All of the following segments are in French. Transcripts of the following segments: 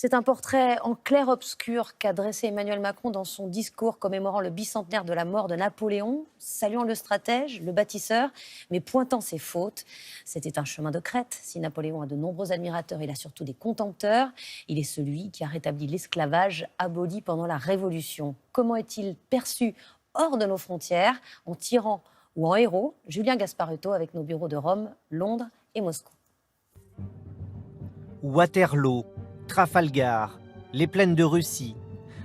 C'est un portrait en clair-obscur qu'a dressé Emmanuel Macron dans son discours commémorant le bicentenaire de la mort de Napoléon, saluant le stratège, le bâtisseur, mais pointant ses fautes. C'était un chemin de crête. Si Napoléon a de nombreux admirateurs, il a surtout des contempteurs. Il est celui qui a rétabli l'esclavage aboli pendant la Révolution. Comment est-il perçu hors de nos frontières, en tyran ou en héros? Julien Gasparetto avec nos bureaux de Rome, Londres et Moscou. Waterloo, Trafalgar, les plaines de Russie.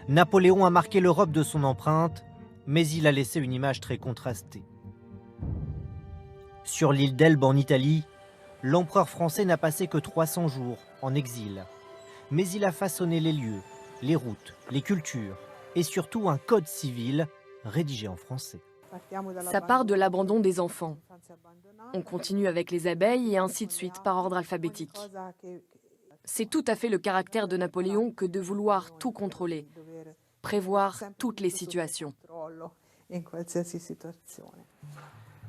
Napoléon a marqué l'Europe de son empreinte, mais il a laissé une image très contrastée. Sur l'île d'Elbe en Italie, l'empereur français n'a passé que 300 jours en exil. Mais il a façonné les lieux, les routes, les cultures et surtout un code civil rédigé en français. Ça part de l'abandon des enfants. On continue avec les abeilles et ainsi de suite par ordre alphabétique. C'est tout à fait le caractère de Napoléon que de vouloir tout contrôler, prévoir toutes les situations.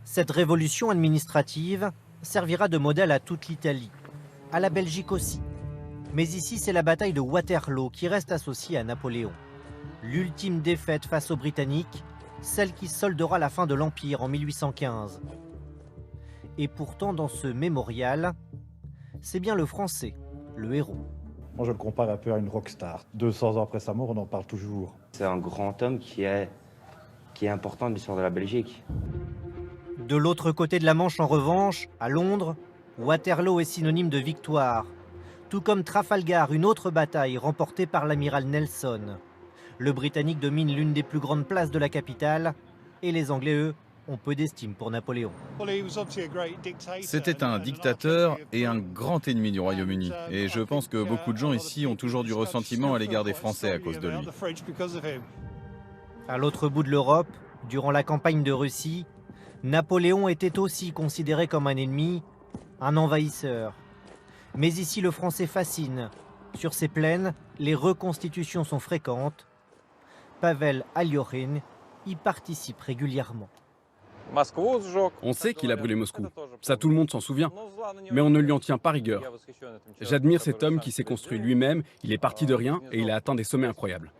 Cette révolution administrative servira de modèle à toute l'Italie, à la Belgique aussi. Mais ici, c'est la bataille de Waterloo qui reste associée à Napoléon. L'ultime défaite face aux Britanniques, celle qui soldera la fin de l'Empire en 1815. Et pourtant, dans ce mémorial, c'est bien le Français, le héros. Moi, je le compare un peu à une rockstar. 200 ans après sa mort, on en parle toujours. C'est un grand homme qui est important dans l'histoire de la Belgique. De l'autre côté de la Manche, en revanche, à Londres, Waterloo est synonyme de victoire. Tout comme Trafalgar, une autre bataille remportée par l'amiral Nelson. Le Britannique domine l'une des plus grandes places de la capitale, et les Anglais, eux, ont peu d'estime pour Napoléon. C'était un dictateur et un grand ennemi du Royaume-Uni. Et je pense que beaucoup de gens ici ont toujours du ressentiment à l'égard des Français à cause de lui. À l'autre bout de l'Europe, durant la campagne de Russie, Napoléon était aussi considéré comme un ennemi, un envahisseur. Mais ici, le français fascine. Sur ces plaines, les reconstitutions sont fréquentes. Pavel Aliorin y participe régulièrement. On sait qu'il a brûlé Moscou, ça tout le monde s'en souvient, mais on ne lui en tient pas rigueur. J'admire cet homme qui s'est construit lui-même, il est parti de rien et il a atteint des sommets incroyables.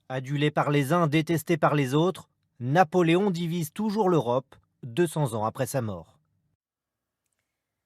Adulé par les uns, détesté par les autres, Napoléon divise toujours l'Europe 200 ans après sa mort.